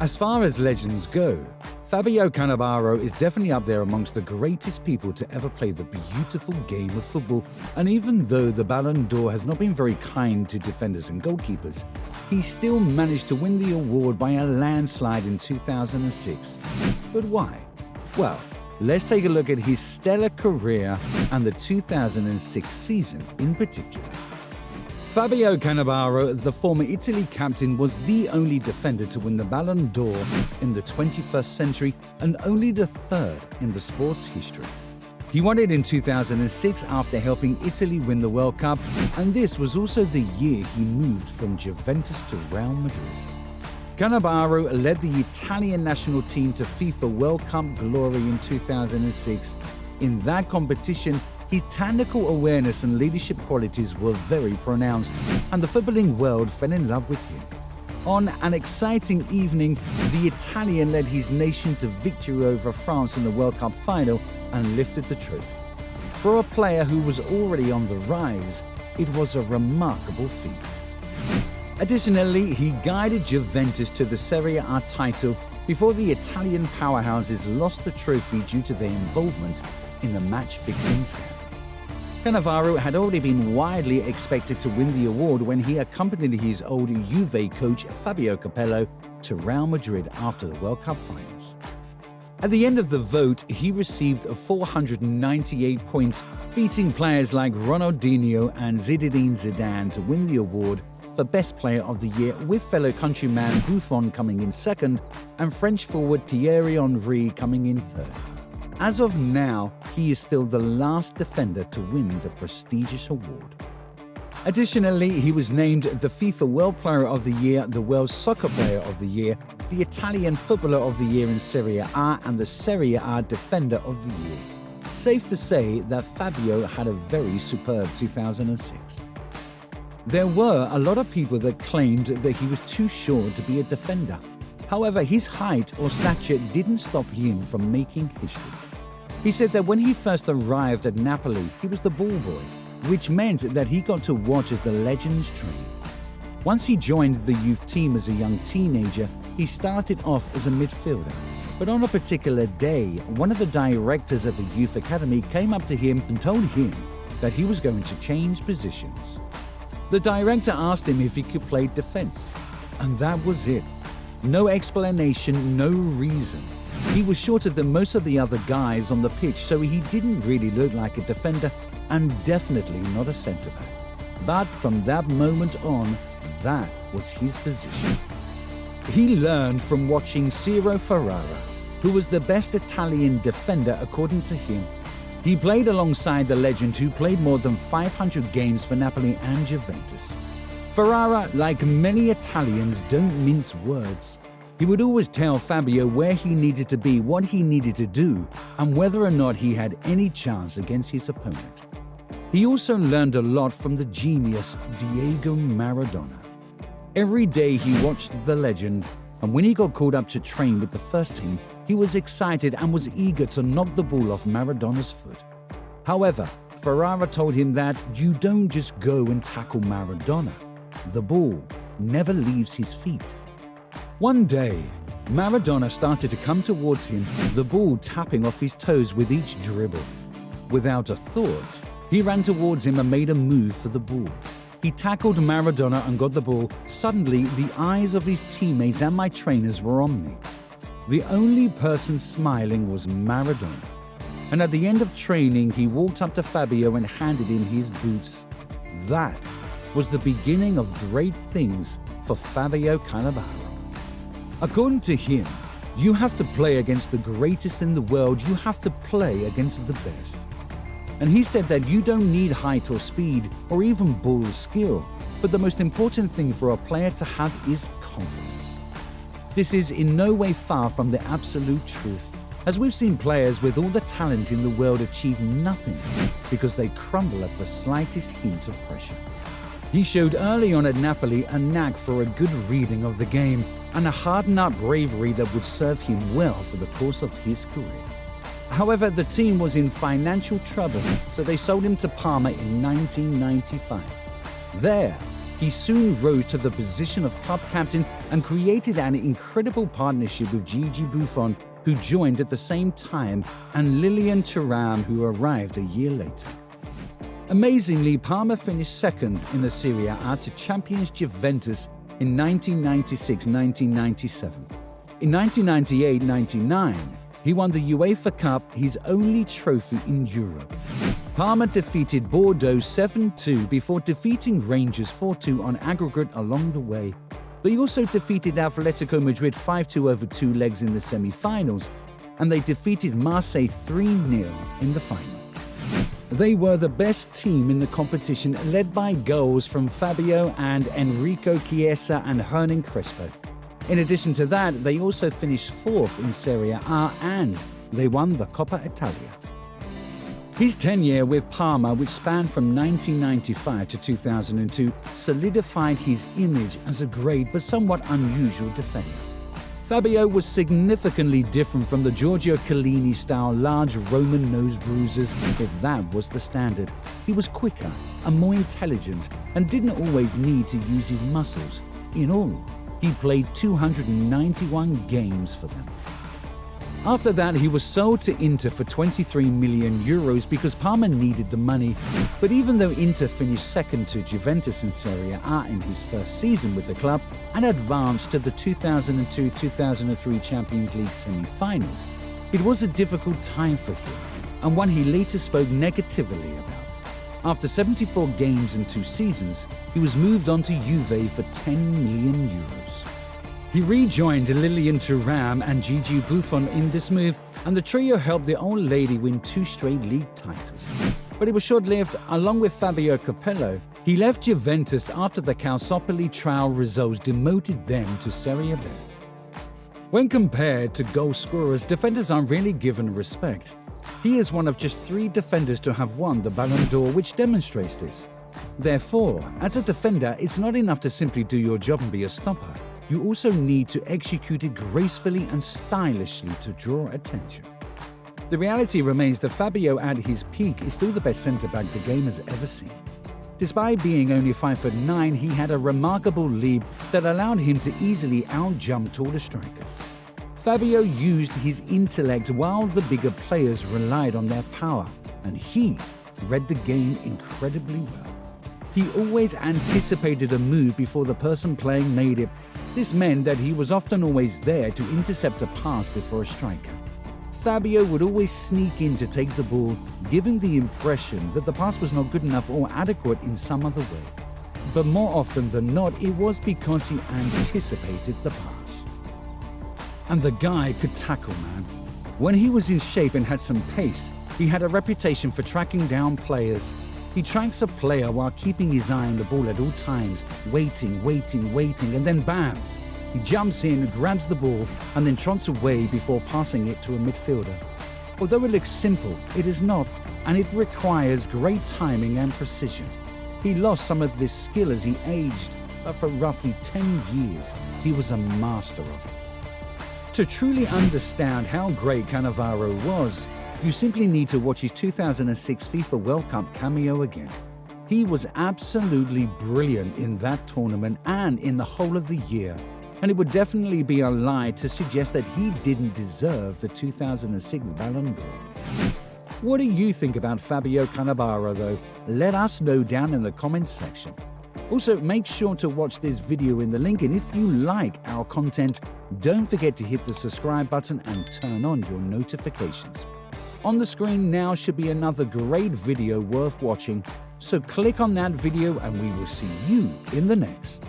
As far as legends go, Fabio Cannavaro is definitely up there amongst the greatest people to ever play the beautiful game of football, and even though the Ballon d'Or has not been very kind to defenders and goalkeepers, he still managed to win the award by a landslide in 2006. But why? Well, let's take a look at his stellar career and the 2006 season in particular. Fabio Cannavaro, the former Italy captain, was the only defender to win the Ballon d'Or in the 21st century and only the third in the sport's history. He won it in 2006 after helping Italy win the World Cup, and this was also the year he moved from Juventus to Real Madrid. Cannavaro led the Italian national team to FIFA World Cup glory in 2006. In that competition, his tactical awareness and leadership qualities were very pronounced, and the footballing world fell in love with him. On an exciting evening, the Italian led his nation to victory over France in the World Cup final and lifted the trophy. For a player who was already on the rise, it was a remarkable feat. Additionally, he guided Juventus to the Serie A title before the Italian powerhouses lost the trophy due to their involvement in the match-fixing scandal. Cannavaro had already been widely expected to win the award when he accompanied his old Juve coach Fabio Capello to Real Madrid after the World Cup finals. At the end of the vote, he received 498 points, beating players like Ronaldinho and Zinedine Zidane to win the award for Best Player of the Year, with fellow countryman Buffon coming in second and French forward Thierry Henry coming in third. As of now, he is still the last defender to win the prestigious award. Additionally, he was named the FIFA World Player of the Year, the World Soccer Player of the Year, the Italian Footballer of the Year in Serie A, and the Serie A Defender of the Year. Safe to say that Fabio had a very superb 2006. There were a lot of people that claimed that he was too short to be a defender. However, his height or stature didn't stop him from making history. He said that when he first arrived at Napoli, he was the ball boy, which meant that he got to watch as the legends train. Once he joined the youth team as a young teenager, he started off as a midfielder. But on a particular day, one of the directors of the youth academy came up to him and told him that he was going to change positions. The director asked him if he could play defense, and that was it. No explanation, no reason. He was shorter than most of the other guys on the pitch, so he didn't really look like a defender and definitely not a centre-back. But from that moment on, that was his position. He learned from watching Ciro Ferrara, who was the best Italian defender according to him. He played alongside the legend who played more than 500 games for Napoli and Juventus. Ferrara, like many Italians, don't mince words. He would always tell Fabio where he needed to be, what he needed to do, and whether or not he had any chance against his opponent. He also learned a lot from the genius Diego Maradona. Every day he watched the legend, and when he got called up to train with the first team, he was excited and was eager to knock the ball off Maradona's foot. However, Ferrara told him that you don't just go and tackle Maradona. The ball never leaves his feet. One day, Maradona started to come towards him, the ball tapping off his toes with each dribble. Without a thought, he ran towards him and made a move for the ball. He tackled Maradona and got the ball. Suddenly, the eyes of his teammates and my trainers were on me. The only person smiling was Maradona. And at the end of training, he walked up to Fabio and handed him his boots. That was the beginning of great things for Fabio Cannavaro. According to him, you have to play against the greatest in the world. You have to play against the best. And he said that you don't need height or speed or even ball skill, but the most important thing for a player to have is confidence. This is in no way far from the absolute truth, as we've seen players with all the talent in the world achieve nothing because they crumble at the slightest hint of pressure. He showed early on at Napoli a knack for a good reading of the game and a hardened-up bravery that would serve him well for the course of his career. However, the team was in financial trouble, so they sold him to Parma in 1995. There, he soon rose to the position of club captain and created an incredible partnership with Gigi Buffon, who joined at the same time, and Lilian Thuram, who arrived a year later. Amazingly, Parma finished second in the Serie A to champions Juventus in 1996-1997. In 1998-99, he won the UEFA Cup, his only trophy in Europe. Parma defeated Bordeaux 7-2 before defeating Rangers 4-2 on aggregate along the way. They also defeated Atletico Madrid 5-2 over 2 legs in the semi-finals, and they defeated Marseille 3-0 in the final. They were the best team in the competition, led by goals from Fabio and Enrico Chiesa and Hernan Crespo. In addition to that, they also finished fourth in Serie A and they won the Coppa Italia. His tenure with Parma, which spanned from 1995 to 2002, solidified his image as a great but somewhat unusual defender. Fabio was significantly different from the Giorgio Chiellini-style large Roman nose bruisers, if that was the standard. He was quicker and more intelligent and didn't always need to use his muscles. In all, he played 291 games for them. After that, he was sold to Inter for €23 million because Parma needed the money. But even though Inter finished second to Juventus in Serie A in his first season with the club and advanced to the 2002-2003 Champions League semi-finals, it was a difficult time for him and one he later spoke negatively about. After 74 games and 2 seasons, he was moved on to Juve for €10 million. He rejoined Lilian Thuram and Gigi Buffon in this move, and the trio helped the old lady win 2 straight league titles. But it was short-lived. Along with Fabio Capello, he left Juventus after the Calciopoli trial results demoted them to Serie B. When compared to goal scorers, defenders aren't really given respect. He is one of just 3 defenders to have won the Ballon d'Or, which demonstrates this. Therefore, as a defender, it's not enough to simply do your job and be a stopper. You also need to execute it gracefully and stylishly to draw attention. The reality remains that Fabio at his peak is still the best centre-back the game has ever seen. Despite being only 5'9", he had a remarkable leap that allowed him to easily out-jump taller strikers. Fabio used his intellect while the bigger players relied on their power, and he read the game incredibly well. He always anticipated a move before the person playing made it. This meant that he was often always there to intercept a pass before a striker. Fabio would always sneak in to take the ball, giving the impression that the pass was not good enough or adequate in some other way. But more often than not, it was because he anticipated the pass. And the guy could tackle, man. When he was in shape and had some pace, he had a reputation for tracking down players. He tracks a player while keeping his eye on the ball at all times, waiting, and then bam! He jumps in, grabs the ball, and then trots away before passing it to a midfielder. Although it looks simple, it is not, and it requires great timing and precision. He lost some of this skill as he aged, but for roughly 10 years, he was a master of it. To truly understand how great Cannavaro was, you simply need to watch his 2006 FIFA World Cup cameo again. He was absolutely brilliant in that tournament and in the whole of the year, and it would definitely be a lie to suggest that he didn't deserve the 2006 Ballon d'Or. What do you think about Fabio Cannavaro though? Let us know down in the comments section. Also, make sure to watch this video in the link, and if you like our content, don't forget to hit the subscribe button and turn on your notifications. On the screen now should be another great video worth watching, so click on that video and we will see you in the next.